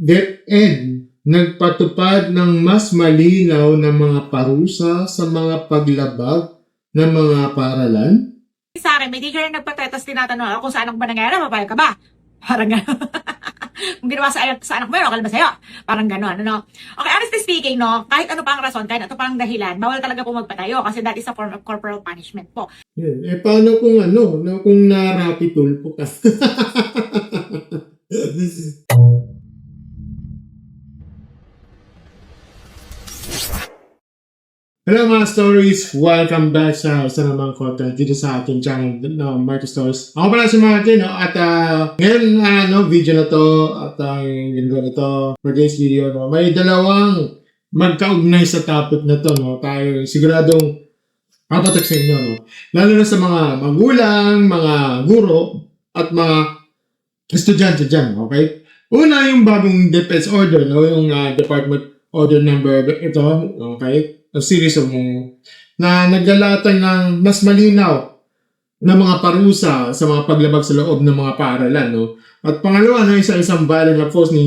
DepEd nagpatupad ng mas malinaw na mga parusa sa mga paglabag ng mga paaralan. Sa akin, may teacher na nagpatay, tapos tinatanong ako kung saan ako ba nangyari, mapayag ka ba? Parang gano'n. Kung ginawa sa anak mo yun, okay ba sa'yo? Parang gano'n, ano? Okay, honestly speaking, no, kahit ano pa ang rason, kahit ano pa ang dahilan, bawal talaga po magpatayo kasi that is a form of corporal punishment po. Yeah. Paano kung kung narapitulpo ka? Hello mga stories! Welcome back sa isa namang content dito sa ating channel, Marty Stories. Ako pala si Martin, at ngayon video na to at linggo na to for this video. May dalawang magkaugnay sa topic na to. Tayo siguradong kapatak sa inyo. Lalo na sa mga magulang, mga guro, at mga estudyante dyan. Okay? Una yung bagong DepEd order, yung Department Order number ito. Okay? A series of na naglalatag ng mas malinaw na mga parusa sa mga paglabag sa loob ng mga paaralan. At pangalawa, isang viral na post ni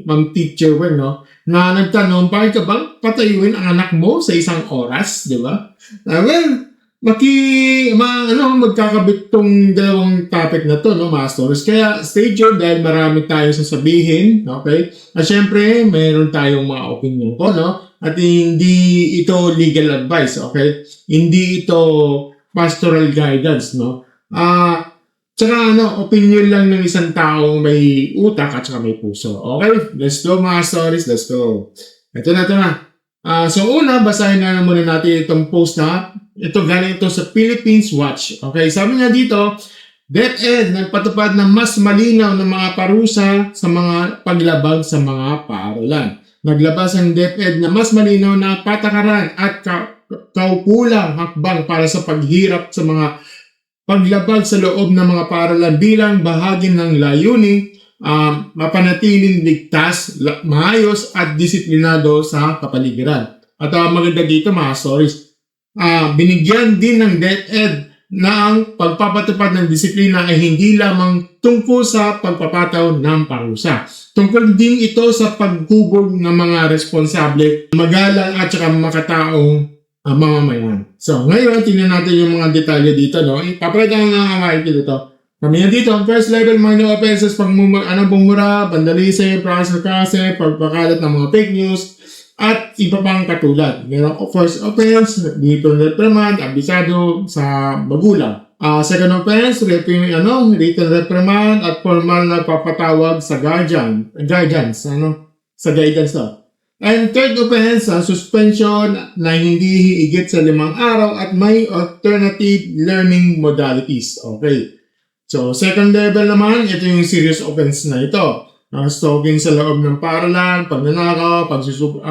Ma'am Teacher Wen, na nagtanong, bakit ka bang patayuin ang anak mo sa isang oras? Di ba? Magkakabit tong dalawang topic na to, mga stories. Kaya stay tuned dahil marami tayong sasabihin, okay? At syempre, mayroon tayong mga opinion ko, At hindi ito legal advice, okay? Hindi ito pastoral guidance, Tsaka opinion lang ng isang taong may utak at saka may puso. Okay? Let's go mga stories, let's go. Ito na. So una, basahin na muna natin itong post na. Ito galing ito sa Philippines Watch. Okay, sabi nga dito, DepEd nagpatupad ng mas malinaw na mga parusa sa mga paglabag sa mga paaralan. Naglabas ang DepEd na mas malinaw na patakaran at kaukulang hakbang para sa paghirap sa mga paglabag sa loob ng mga paaralan bilang bahagi ng layuning mapanatiling ligtas, maayos at disiplinado sa kapaligiran. At maganda dito mga stories. Binigyan din ng DepEd na ang pagpapatupad ng disiplina ay hindi lamang tungkol sa pagpapataw ng parusa. Tungkol din ito sa paghubog ng mga responsable, magalang at saka makataong mamamayan. So, ngayon, tingnan natin yung mga detalye dito, Ipapalagay nga ang dito. Kami na dito, first level minor offenses, bumura, vandalism, sarcasm, pagpakalat ng mga fake news, at iba pang katulad. Merong first offense, dito reprimand, abisado sa magulang. Second offense, written reprimand at formal na papatawag sa guidance, sa guidance And third offense, suspension na hindi higit sa 5 araw at may alternative learning modalities. Okay. So, second level naman, ito yung serious offense na ito. Stalking sa loob ng paaralan, pagnanakaw, paggagasud,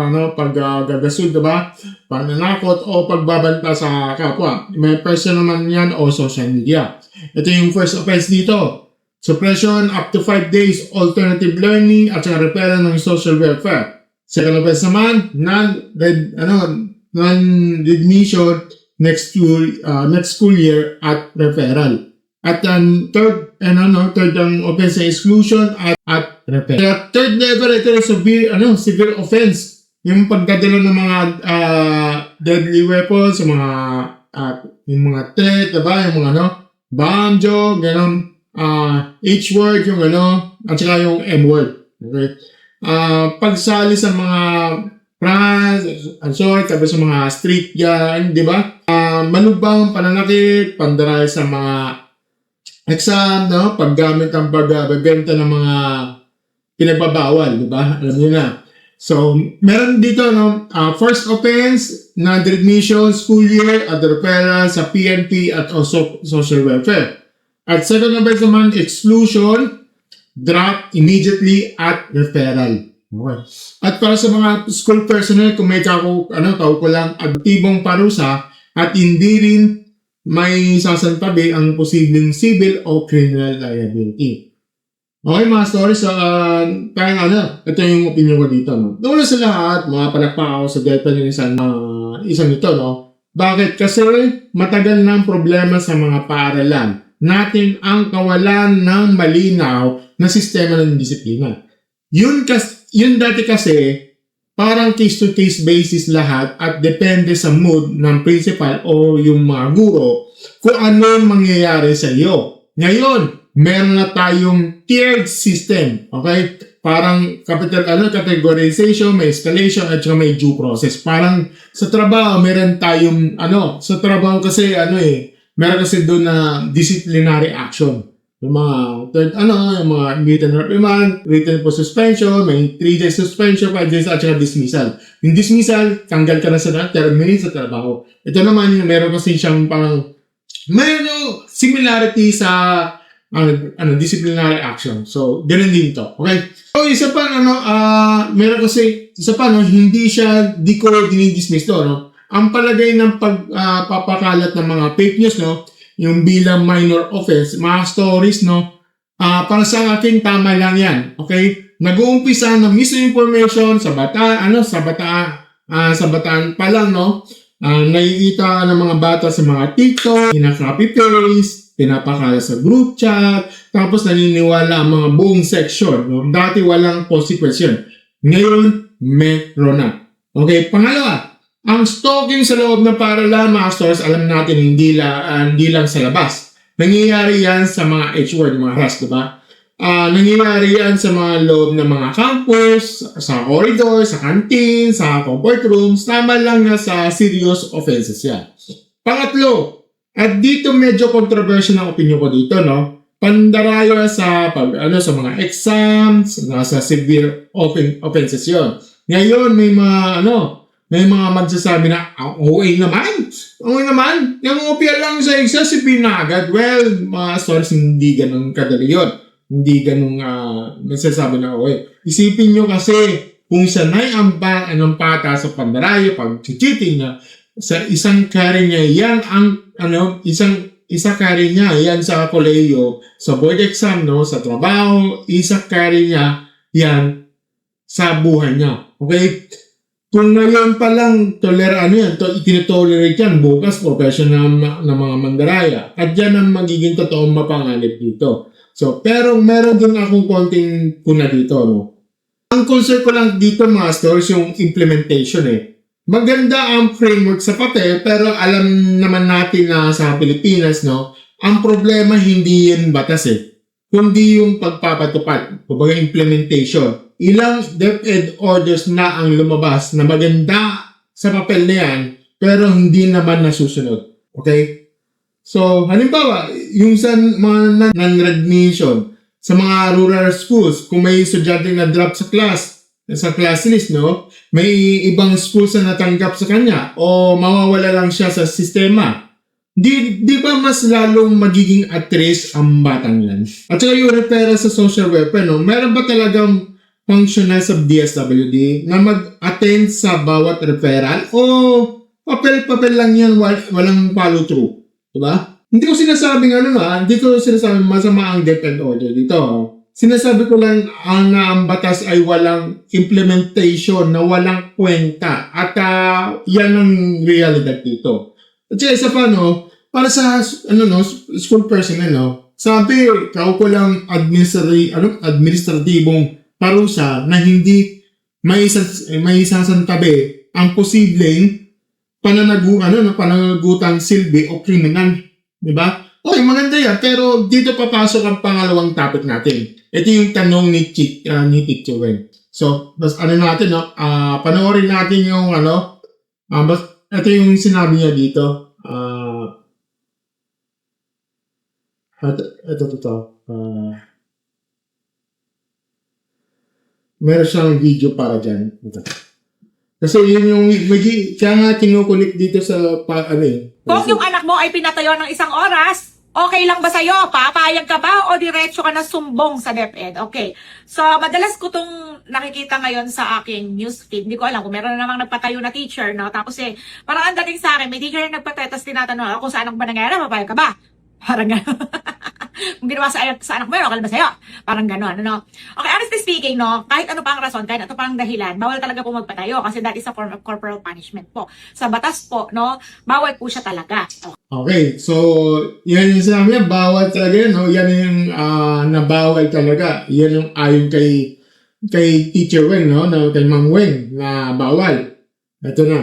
diba? Pagnanakot o pagbabanta sa kapwa. May person naman yan o social media. Ito yung first offense dito. Suppression up to 5 days, alternative learning at saka referral ng social welfare. Second offense naman, non-readmission next school year at referral. At third ang offense ay exclusion at referral. At third level, ito yung severe offense. Yung pagdadala ng mga deadly weapons, yung mga threat, diba? Yung mga bomb joke, H-word, yung at saka yung M-word. Okay? Pagsali sa mga sabi sa mga street yan, di ba? Malubang pananakit, pandaray sa mga exam, paggamit ng pagbebenta ng mga pinagbabawal, di ba? Alam niyo na. So, meron dito, first offense, non-readmission, school year, at referral sa PNP at also social welfare. At second offense naman, exclusion, drop immediately at referral. Okay. At para sa mga school personnel, kung may kaukulang aktibong parusa at hindi rin may sasantabi ang posibleng civil o criminal liability. Okay mga stories, ito yung opinion ko dito. Una sa lahat, mga palakpak ako sa DepEd ng isang ito. Bakit? Kasi matagal na ang problema sa mga paaralan natin ang kawalan ng malinaw na sistema ng disiplina. Yun yun dati kasi, parang case-to-case basis lahat at depende sa mood ng principal o yung mga guro kung ano ang mangyayari sa iyo. Ngayon, meron na tayong tiered system. Okay? Parang categorization, may escalation, at saka may due process. Parang sa trabaho, meron tayong, sa trabaho kasi, meron kasi doon na disciplinary action. Yung mga yung mga written reprimand, written for suspension, may 3 days suspension, 5 days at saka dismissal. Yung dismissal, tanggal ka na sa terminate sa trabaho. Ito naman, meron kasi siyang meron similarity sa disciplinary action. So, ganun din to. Okay? So, isa pa, meron kasi, hindi ko dinidismiss to, Ang palagay ng pagpapakalat ng mga fake news, yung bilang minor offense, mga stories, para sa akin, tama lang yan. Okay? Nag-uumpisa ng misinformation sa bataan pa lang, nakikita ng mga bata sa mga TikTok, copy paste, pinapakala sa group chat, tapos naniniwala ang mga buong section. Dati walang consequence yun. Ngayon, meron na. Okay, pangalawa, ang stalking sa loob ng paaralan, mga stores, alam natin hindi lang sa labas. Nangyayari yan sa mga H-word, mga harass, diba? Nangyayari yan sa mga loob ng mga campus, sa corridor, sa canteen, sa comfort rooms. Tama lang na sa serious offenses yan. Pangatlo, at dito medyo controversial ang opinion ko dito, Pandaraya sa sa mga exams, sa severe offenses yon. Ngayon may mga magsasabi na, OA naman. Yung opia lang sa exam, sipin na agad. Well, mga stores, hindi ganun kadali yun. Hindi ganun nagsasabi na OA. Isipin nyo kasi, kung sanay ang pata sa pandaraya, pag cheating niya, sa isang carry niya, yan ang, isa carry niya, yan sa koleyo, sa board exam, sa trabaho, isa carry niya, yan sa buhay niya. Okay? Kung ngayon pa lang, itinitolerate yan, bukas professional na mga mandaraya. At yan ang magiging totoong mapanganib dito. So, pero meron din akong konting puna dito, Ang concern ko lang dito, mga stores, yung implementation, Maganda ang framework sa papel, pero alam naman natin na sa Pilipinas, ang problema hindi yan batas, kundi yung pagpapatupad, kumbaga implementation. Ilang DepEd orders na ang lumabas na maganda sa papel na yan, pero hindi naman nasusunod. Okay? So, halimbawa, yung sa mga non-readmission, sa mga rural schools, kung may estudyante na drop sa class list, may ibang schools na natanggap sa kanya o mawawala lang siya sa sistema. Di ba mas lalong magiging at risk ang batang yan? At saka yung referral sa social welfare, meron ba talagang functional sa DSWD na mag-attend sa bawat referral o papel-papel lang yan, walang follow through? Diba? Hindi ko sinasabing hindi ko sinasabing masama ang DepEd order dito. Sinasabi ko lang ang batas ay walang implementation na walang kwenta at yan ang realidad dito. At saka isa pa, para sa school personnel, sabi, kaukulang administratibong parusa na hindi may isasantabi ang posibleng pananagutang silbi o kriminal. Diba? Okay, maganda yan. Pero dito papasok ang pangalawang topic natin. Ito yung tanong ni Teacher Wen. So, natin, panoorin natin yung ito yung sinabi niya dito. Meron siyang video para dyan. Kasi yun yung, kaya nga kinukulik dito sa, Kung yung anak mo ay pinatayo ng 1 oras, okay lang ba sa'yo? Papayag ka ba o diretso ka na sumbong sa DepEd? Okay. So, madalas ko itong nakikita ngayon sa aking newsfeed. Hindi ko alam kung meron na namang nagpatayo na teacher, Tapos parang ang dating sa akin, may teacher na nagpatayo, tapos tinatanong ako kung saan ba nangyari, papayag ka ba? Parang gano'n. Kung ginawa sa anak mo yun, okay ba sa'yo? Parang gano'n, Okay, honestly speaking, kahit ano pa ang rason, kahit ano pa ang dahilan, bawal talaga po magpatayo kasi that is a form of corporal punishment po. Sa batas po, bawal po siya talaga. Okay, so yan yung sinabi niya, bawal talaga yan, Yan yung nabawal talaga. Yan yung ayon kay kay Teacher Wen, no? Na kay Ma'am Wen na bawal. Ito na.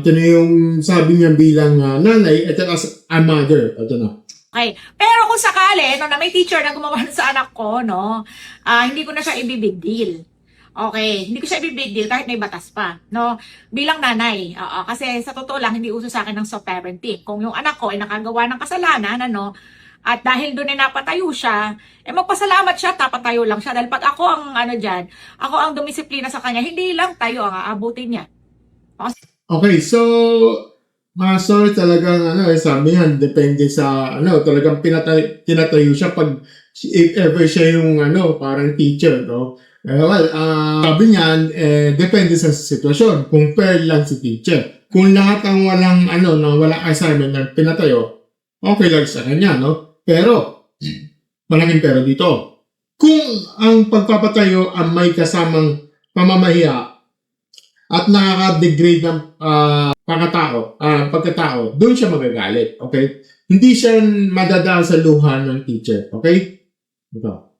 Ito na yung sabi niya bilang nanay at as a mother. Ito na. Okay. Pero kung sakali, no, na may teacher na gumawa sa anak ko, no, hindi ko na siya ibibig deal. Okay, hindi ko siya ibibig deal kahit may batas pa, no? Bilang nanay. Kasi sa totoo lang, hindi uso sa akin ng soft parenting. Kung yung anak ko ay nakagawa ng kasalanan, ano, at dahil doon ay napatayo siya, magpasalamat siya, tapatayo lang siya. Dahil pag ako ang dyan, ako ang dumisiplina sa kanya, hindi lang tayo ang aabutin niya. Okay, so sorry talagang sabi niya, depende sa talagang tinatayo siya pag if ever siya yung parang teacher, no? Sabi niya, depende sa sitwasyon. Kung fair lang si teacher. Kung lahat ang walang walang assignment na pinatayo, okay lang sa kanya, no? Pero malaking pero dito. Kung ang pagpapatayo ang may kasamang pamamahiya at nakaka-degrade ng pagkatao, doon siya magagalit. Okay? Hindi siya madadaan sa luha ng teacher. Okay? Ito.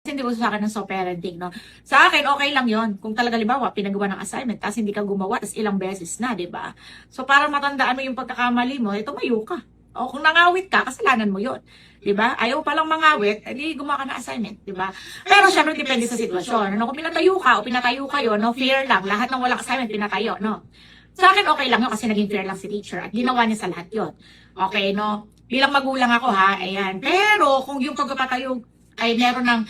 Hindi ko sa akin ng soft parenting, no? Sa akin, okay lang yon. Kung talaga, libawa, pinagawa ng assignment, tapos hindi ka gumawa, tapos ilang beses na, di ba? So, para matandaan mo yung pagkakamali mo, tumayo ka. O kung nangawit ka, kasalanan mo yon, di ba? Ayaw palang mangawit, edi gumawa ka ng assignment, di ba? Pero syempre, depende sa sitwasyon. Kung pinatayo ka o pinatayo kayo, no, fair lang. Lahat ng walang assignment, pinatayo, no? Sa akin, okay lang yun kasi naging fair lang si teacher at ginawa niya sa lahat yon. Okay, no? Bilang magulang ako, ha? Ayan. Pero kung yung pagpapatayo ay meron na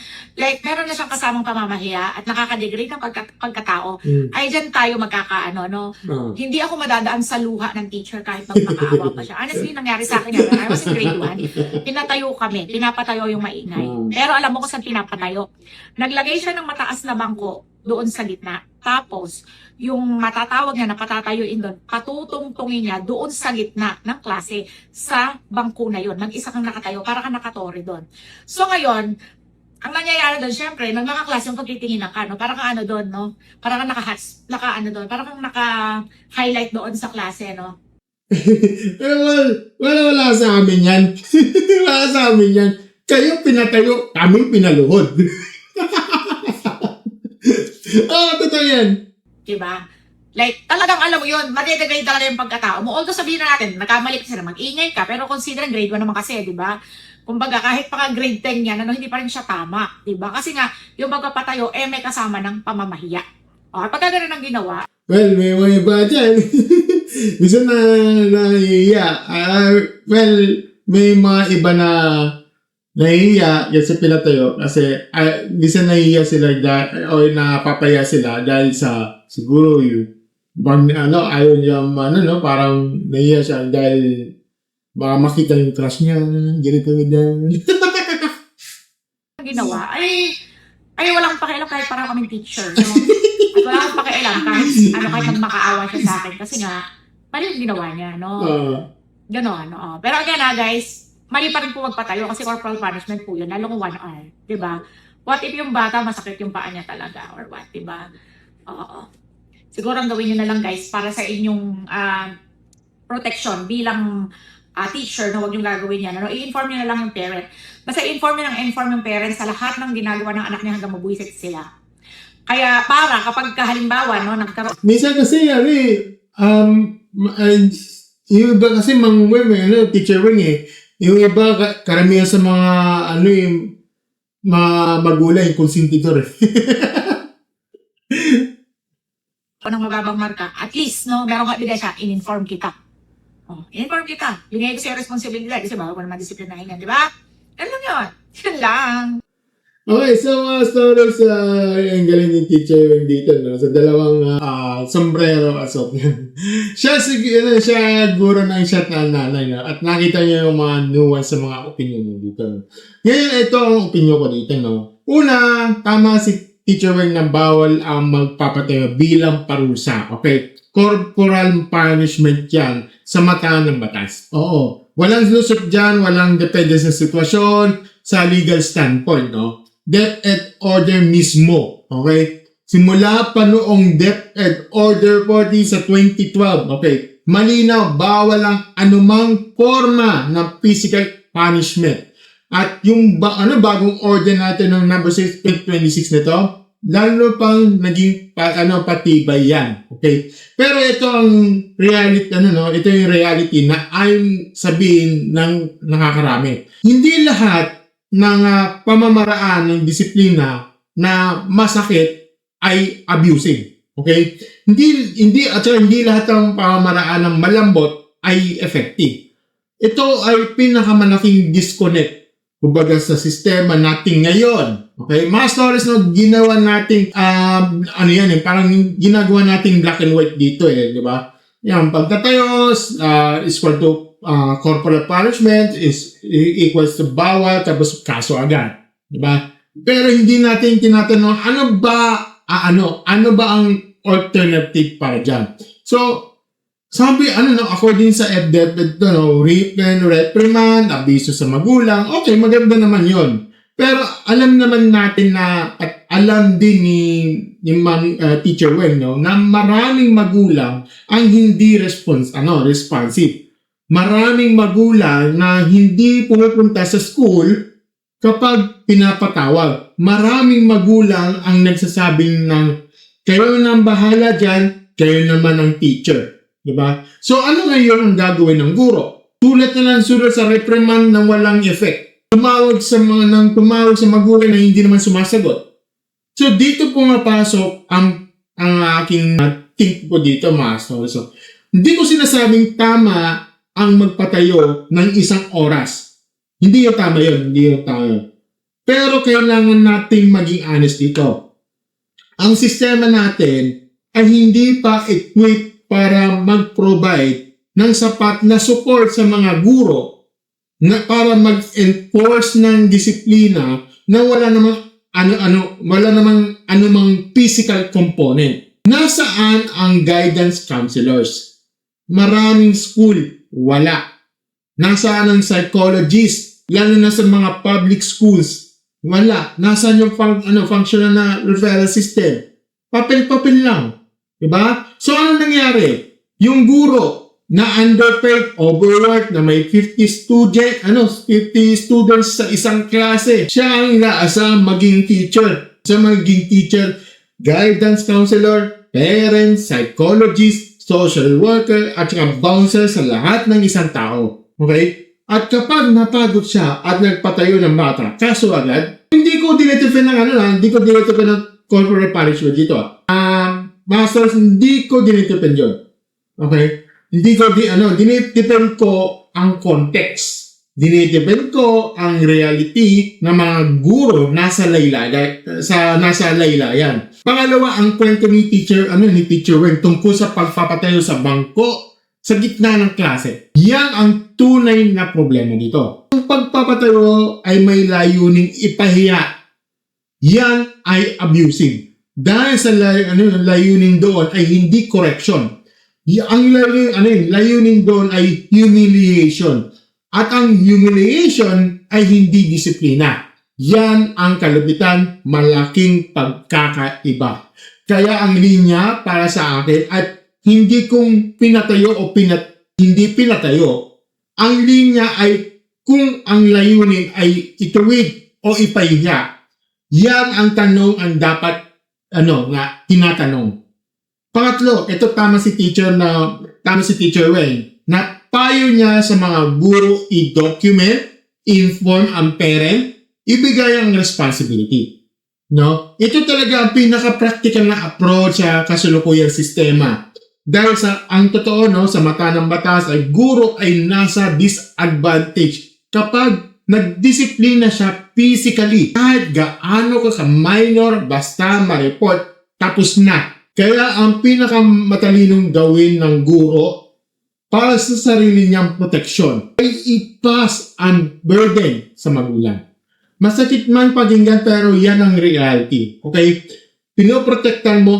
siyang kasamang pamamahiya at nakakadegrade ng pagkatao, ay dyan tayo magkakaano, no? Hindi ako madadaan sa luha ng teacher kahit magpapaawa pa siya. Honestly, nangyari sa akin yan. I was in grade 1, pinatayo kami, pinapatayo yung maingay. Pero alam mo kung saan pinapatayo? Naglagay siya ng mataas na bangko doon sa gitna. Tapos, yung matatawag niya na patatayuin doon, patutungtungin niya doon sa gitna ng klase sa bangko na yun. Mag-isa kang nakatayo, para kang nakatore doon. So ngayon, ang nangyayari doon, syempre, ng mga klase yung pagtitinginan ka, no? Parang kang doon, no? Parang kang parang kang naka-highlight doon sa klase, no? wala sa amin yan. Wala sa amin yan. Kayo pinatayo, kami pinaluhod. Totoo yan. Diba? Like, talagang alam mo yun, madidegrade talaga yung pagkatao mo. Although sabihin na natin, nagkamali kasi na mag-ingay ka, pero consider grade 1 naman kasi, diba? Kumbaga, kahit pa grade 10 yan, hindi pa rin siya tama, diba? Kasi nga, yung pagpapatayo, may kasama ng pamamahiya. Okay, pagka ganun ang ginawa. Well, may iba dyan. Minsan na nahihiya. Well, may mga iba na nahihiya yan sa pinatayo kasi minsan nahihiya sila o napapaya sila dahil sa siguro yung ayaw niya parang nahihiya siya dahil baka makita yung crush niya ganito ginawa ay walang pakialam kahit parang kaming teacher, no? At wala akong pakialam kahit magmakaawa siya sa akin kasi nga mali yung ginawa niya, no? Ganon, no? Pero again guys, mali pa rin po magpatayo kasi corporal punishment po yun, lalo kung 1 hour, diba? What if yung bata masakit yung paa niya talaga or what, diba? Siguro ang gawin nyo na lang guys para sa inyong protection bilang teacher na huwag yung gagawin yan. I-inform nyo na lang yung parent. Basta i-inform yung parent sa lahat ng ginagawa ng anak niya hanggang mabuisit sila. Kaya para kapag halimbawa, nagkaroon. Minsan kasi yung iba kasi teacher Weng yung iba, karamihan sa mga, mga magulang, konsentidor. Nang mababang marka, at least, meron ka ebidensya, in-inform kita. In-inform kita. Yung sa'yo responsibilidad, kasi bawal ko naman disiplinahin yan, di ba? Yan lang yun. Yan lang. Okay, so stories ang galing ng teacher yung dito, no? Sa dalawang sombrero asok yan. siya guro ng shot na nanay, no? At nakita niya yung mga nuance sa mga opinion mo dito. No? Ngayon, ito ang opinion ko dito, no? Una, tama si teacher Weng na bawal ang magpapatayo bilang parusa. Okay? Corporal punishment yan sa mata ng batas. Oo. Walang lusot dyan, walang depende sa sitwasyon, sa legal standpoint, no? Death and order mismo. Okay? Simula pa noong Death and Order 40 sa 2012. Okay? Malinaw, bawal ang anumang forma ng physical punishment. At yung bagong order natin ng number 6, 26 nito, lalo pang naging patibay yan. Okay? Pero ito ang reality, ito yung reality na ayon sabihin ng nakakarami. Hindi lahat ng pamamaraan ng disiplina na masakit ay abusive. Okay? Hindi lahat ng pamamaraan ng malambot ay effective. Ito ay pinakamalaking disconnect kumbaga sa sistema natin ngayon. Okay? Mga stories na ginawa natin, parang ginagawa natin black and white dito di ba? Yung pagtatayos is equal to corporal punishment is equals to bawal, tapos kaso agad. Di ba? Pero hindi natin tinatanong, ano ba ang alternative para dyan? So, sabi, according sa FDEP, reprimand, abiso sa magulang, okay, maganda naman yon. Pero alam naman natin at alam din ni Teacher Wen, na maraming magulang ang hindi responsive. Maraming magulang na hindi pumupunta sa school kapag pinapatawag. Maraming magulang ang nagsasabing kayo nang bahala dyan, kayo naman ang teacher. Diba? So ano ngayon ang gagawin ng guro? Tulad na lang sulat sa reprimand ng walang effect. Tumawag sa magulang na hindi naman sumasagot. So dito pumapasok ang aking think po dito, Master. So hindi ko sinasabing tama ang magpatayo ng isang oras. Hindi yung tama yun. Pero kailangan nating maging honest dito. Ang sistema natin ay hindi pa equipped para mag-provide ng sapat na support sa mga guro para mag-enforce ng disiplina na wala namang anumang physical component. Nasaan ang guidance counselors? Maraming school, wala. Nasaan ang psychologist? Lalo na sa mga public schools, wala. Nasaan yung functional na referral system? Papel-papel lang. Diba? So, ano nangyari? Yung guro na underpaid, overworked, na may 50 students sa isang klase, siya ang inaasam maging teacher. Guidance counselor, parents, psychologist, social worker, at saka bouncer sa lahat ng isang tao. Okay? At kapag napagod siya at nagpatayo ng bata, kaso agad, hindi ko dinetipin ng corporate punishment dito. Masters, hindi ko dinitipin yun. Okay? Dinitipin ko ang context. Dinitipin ko ang reality ng mga guro nasa laylayan. Pangalawa, ang kwento ni Teacher Wen tungkol sa pagpapatayo sa bangko sa gitna ng klase. Yan ang tunay na problema dito. Ang pagpapatayo ay may layuning ipahiya. Yan ay abusive. Dahil sa layunin doon ay hindi correction. Ang layunin doon ay humiliation. At ang humiliation ay hindi disiplina. Yan ang kalupitan, malaking pagkakaiba. Kaya ang linya para sa akin at hindi kung pinatayo o hindi pinatayo. Ang linya ay kung ang layunin ay ituwid o ipahiya. Yan ang tanong ang dapat tinatanong. Pangatlo, ito tama si Teacher Wayne na payo niya sa mga guro i-document, inform ang parent, ibigay ang responsibility. No? Ito talaga ang pinaka-practical na approach sa kasulukuyang sistema. Dahil ang totoo sa mata ng batas ay guro ay nasa disadvantage kapag nagdisiplina siya physically. Kahit gaano ka minor, basta ma-report, tapos na. Kaya ang pinakamatalinong gawin ng guro para sa sarili niyang proteksyon ay i-pass ang burden sa magulang. Masakit man pakinggan pero yan ang reality. Okay? Pinoprotektan mo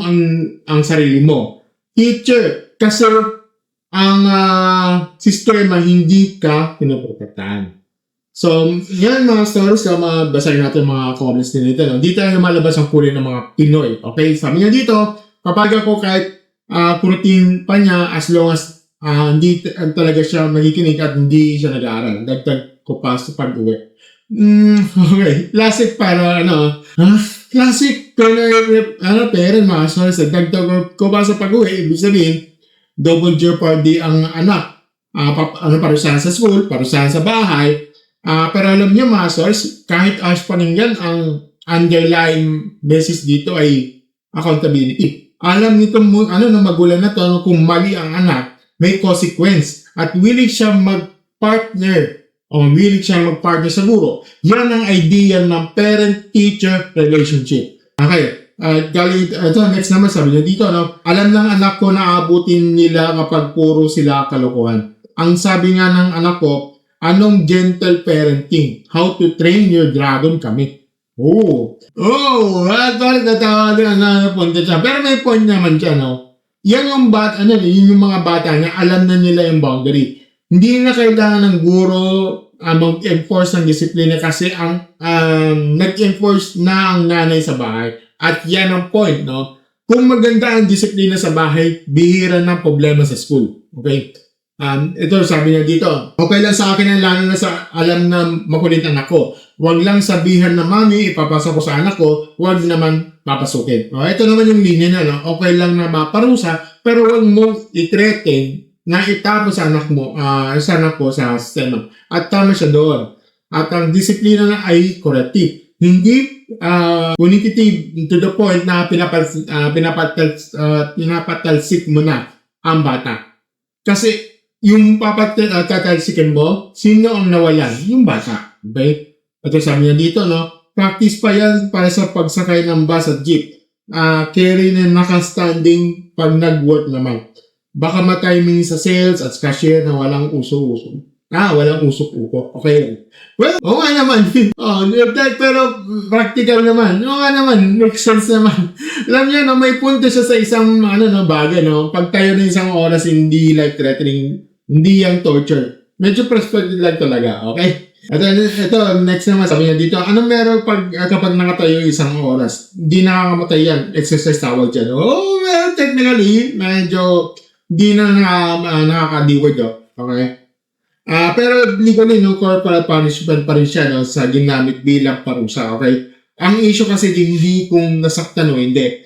ang sarili mo. Teacher, kasi ang sistema hindi ka pinoprotektahan. So, yan mga stories na mabasahin natin mga comments din dito. Hindi tayo lumalabas ang kulay ng mga Pinoy. Okay? Sabi niya dito, kapag ako kahit kurutin pa niya as long as hindi talaga siya nakikinig at hindi siya nag-aaral. Dagdag ko pa sa pag-uwi. Okay. Classic para classic parent master sa dagdag ko ba sa pag-uwi, ibig sabihin, double jeopardy ang anak. Parusahan sa school, parusahan sa bahay. Pero alam niyo, masters, kahit as paninggan, ang underlying basis dito ay accountability. Alam nito ng magulang na to, kung mali ang anak, may consequence at willing siya magpartner sa guro. Yan ang idea ng parent-teacher relationship. Okay. Ito, next naman, sabi niya dito, alam ng anak ko na aabutin nila kapag puro sila kalokohan. Ang sabi nga ng anak ko, anong gentle parenting? How to train your dragon kami. Punta siya. Pero may point naman siya, Yan yung yun yung mga bata niya, alam na nila yung boundary. Hindi na kailangan ng guro mag-enforce ng disiplina kasi ang nag-enforce na ang nanay sa bahay. At yan ang point, Kung maganda ang disiplina sa bahay, bihira ng problema sa school. Okay? Ito, sabi niya dito, okay lang sa akin ang lalo na sa alam na makulit anak ko. Huwag lang sabihan na mami, ipapasok ko sa anak ko, huwag naman papasukin. Ito naman yung linya niya, Okay lang na maparusa, pero huwag mo i-threaten na itapos sa anak ko sa sistema. At tama siya doon. At ang disiplina na ay corrective. Hindi punitive to the point na pinapatalsik mo na ang bata. Kasi yung tatalsikin mo, sino ang nawalan? Yung bata. Okay? At sabi niya dito, practice pa yan para sa pagsakay ng bus at jeep. Carry na nakastanding pag nag-work naman. Baka matiming sa sales at cashier na walang uso-uso. Walang usok-uko. Okay. Well, oo nga naman. Pero practical naman. Oo nga naman. Makes sense naman. Alam niyo, may punto siya sa isang bagay. Pag tayo na isang oras, hindi life-threatening, hindi yung torture. Medyo perspective lang talaga. Okay? At ito, next naman, sabi niya dito, anong meron kapag nakatayo isang oras? Hindi nakakamatay yan. Exercise tawag dyan. Well, technically, medyo hindi na nakakadiwag. Okay? Pero legally, corporal punishment pa rin siya sa ginamit bilang parusa. Okay? Ang issue kasi hindi kung nasaktan o hindi,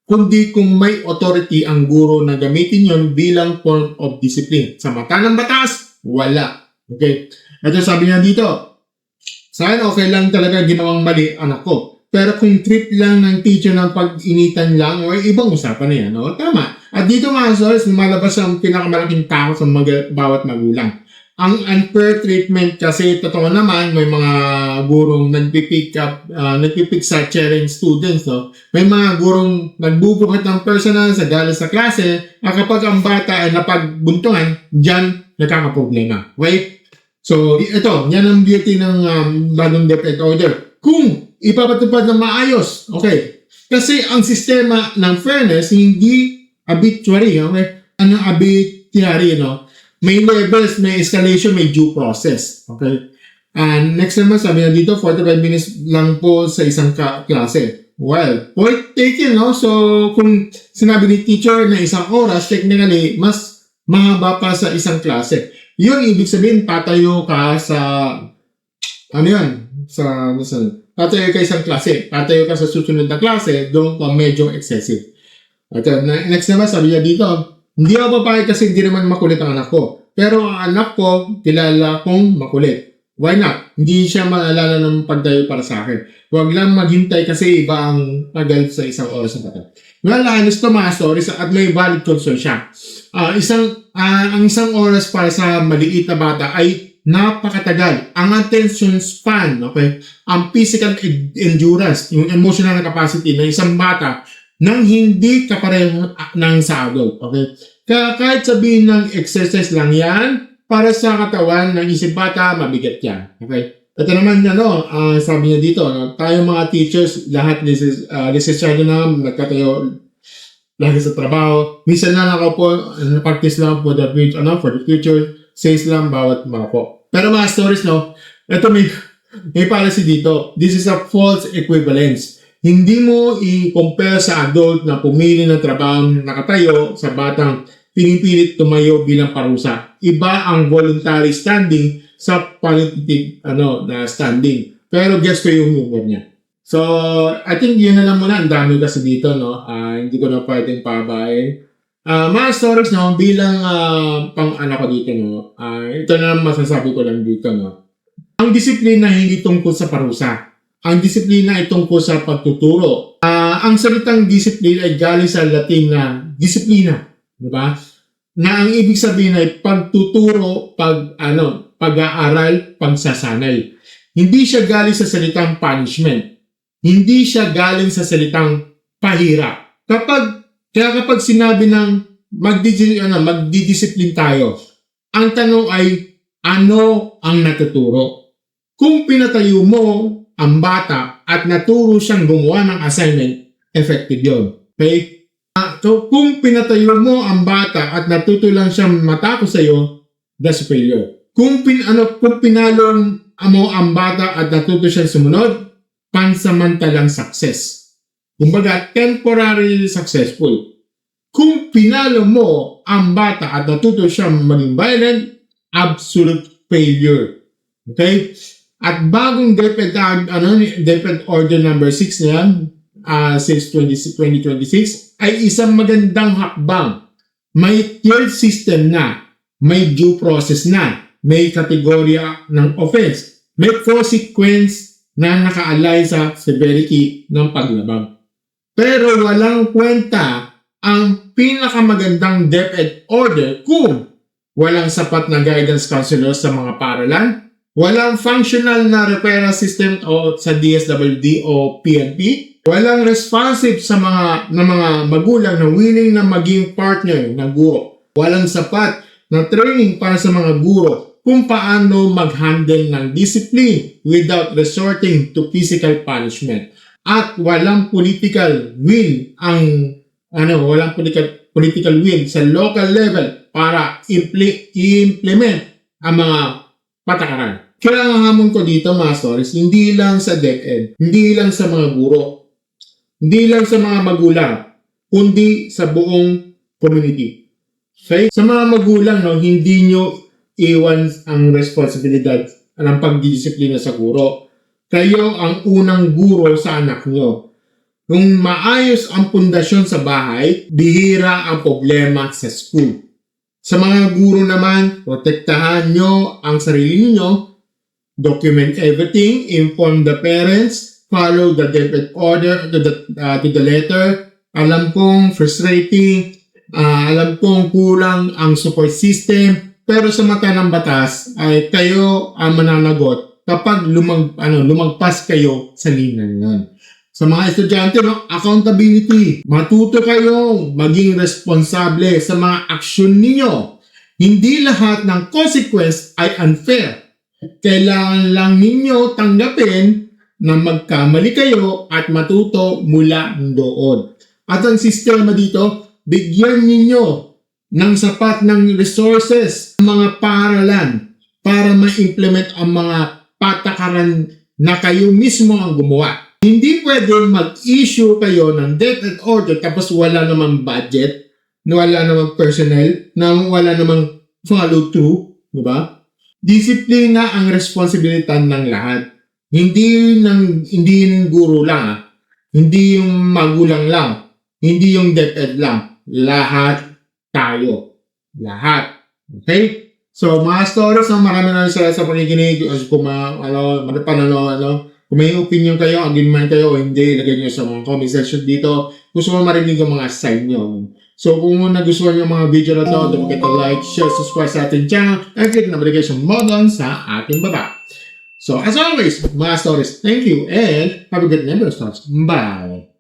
kundi kung may authority ang guro na gamitin yon bilang form of discipline. Sa mata ng batas, wala. Okay? Ito sabi niya dito, saan okay lang talaga ginawang mali anak ko. Pero kung treat lang ng teacher ng pag-initan lang, o ibang usapan na yan. Tama. At dito mga source, lumalabas ang pinakamalaking takot sa bawat magulang. Ang unfair treatment kasi totoo naman may mga gurong nagpipick sa sharing students, May mga gurong nagbubuhat ng personal sa galas sa klase at kapag ang bata ay napagbuntungan, diyan nagkakaproblema. Okay? So, ito, yan ang beauty ng bagong DepEd order. Kung ipapatupad ng maayos, okay? Kasi ang sistema ng fairness hindi arbitrary, okay? Anong arbitrary, May levels, may escalation, may due process. Okay? And next naman, sabi na dito, 45 minutes lang po sa isang klase. Well, point taken, So, kung sinabi ni teacher na isang oras, technically, mas mahaba pa sa isang klase. Yun, ibig sabihin, tatayo ka sa, tatayo ka isang klase. Tatayo ka sa susunod na klase, doon pa medyo excessive. At next naman, sabi niya dito, hindi ako papayag kasi hindi naman makulit ang anak ko. Pero ang anak ko, kilala kong makulit. Why not? Hindi siya maalala ng pagdayo para sa akin. Huwag lang maghintay kasi iba ang tagal sa isang oras na bata. Well, honest to mga stories at may valid concern siya. Ang isang oras para sa maliit na bata ay napakatagal. Ang attention span, okay? Ang physical endurance, yung emotional capacity ng isang bata nang hindi kapareho ng sa adult. Okay? Kaya kahit sabihin ng exercise lang yan, para sa katawan ng isip bata, mabigat yan. Okay? Ito naman, sabi niya dito, tayo mga teachers, lahat lisensyado na, nagkatayo lagi sa trabaho. Minsan na ako po, practice lang for the future, says lang bawat mga po. Pero mga stories, ito may policy dito. This is a false equivalence. Hindi mo i-compare sa adult na pumili ng trabaho nakatayo sa batang pinipilit tumayo bilang parusa. Iba ang voluntary standing sa qualitative na standing. Pero guess ko yung humor niya. So, I think yun na lang muna. Ang dami kasi dito, no? Hindi ko na pwedeng pabayin. Mga stories, no? Bilang ko dito, no? Ito na lang masasabi ko lang dito, no? Ang disiplina hindi tungkol sa parusa. Ang disiplina ay tungkol sa pagtuturo. Ang salitang disiplina ay galing sa Latin na disiplina. Diba? Na ang ibig sabihin ay pagtuturo, pag-aaral, pagsasanay. Hindi siya galing sa salitang punishment. Hindi siya galing sa salitang pahirap. Kapag sinabi ng magdidisiplin tayo, ang tanong ay, ano ang natuturo? Kung pinatayo mo ang bata at naturo siyang gumawa ng assignment, effective yun. Okay? So, kung pinatayo mo ang bata at natuto lang siyang matako sa iyo, that's failure. Kung pinalon mo ang bata at natuto siyang sumunod, pansamantalang success. Kumbaga, temporarily successful. Kung pinalo mo ang bata at natuto siyang maging violent, absolute failure. Okay? At bagong DepEd Order number 6 na yan, since 2026, ay isang magandang hakbang. May tiered system na, may due process na, may kategorya ng offense, may consequence na naka-align sa severity ng paglabag. Pero walang kwenta ang pinakamagandang DepEd order kung walang sapat na guidance counselor sa mga paaralan, walang functional na referral system o sa DSWD o PNP, walang responsive sa mga magulang na willing na maging partner ng guro, walang sapat na training para sa mga guro kung paano mag-handle ng discipline without resorting to physical punishment. At walang political will political will sa local level para i-implement ang mga patakaran. Kaya ang hamon ko dito, mga stories, hindi lang sa DepEd, hindi lang sa mga guro, hindi lang sa mga magulang, kundi sa buong community. Okay? Sa mga magulang, hindi nyo iwan ang responsibilidad ng pagdidisiplina sa guro. Kayo ang unang guro sa anak nyo. Kung maayos ang pundasyon sa bahay, bihira ang problema sa school. Sa mga guro naman, protektahan nyo ang sarili nyo, document everything, inform the parents, follow the DepEd order to the letter. Alam kong frustrating, alam kong kulang ang support system, pero sa mata ng batas ay kayo ang mananagot kapag lumagpas kayo sa linya nun. Sa mga estudyante, accountability. Matuto kayong maging responsable sa mga aksyon ninyo. Hindi lahat ng consequence ay unfair. Kailangan lang ninyo tanggapin na magkamali kayo at matuto mula doon. At ang sistema dito, bigyan ninyo ng sapat ng resources ng mga paaralan para ma-implement ang mga patakaran na kayo mismo ang gumawa. Hindi pwede mag-issue kayo ng DepEd order tapos wala namang budget, wala namang personnel, wala namang follow through, di ba? Disiplina ang responsibilidad ng lahat. Hindi ng guro lang, hindi yung magulang lang, hindi yung DepEd lang. Lahat tayo. Lahat. Okay? So, mga stories, marami na sa pakikinig. Kung may opinion kayo, agin man kayo o hindi, ilagay nyo sa mga comment section dito. Gusto mo marinig ang mga side nyo. So, kung nagustuhan nyo ang mga video na to, don't forget to like, share, subscribe sa ating channel, and click na notification button sa ating baba. So, as always, mga stories, thank you, and have a good night, stories. Bye!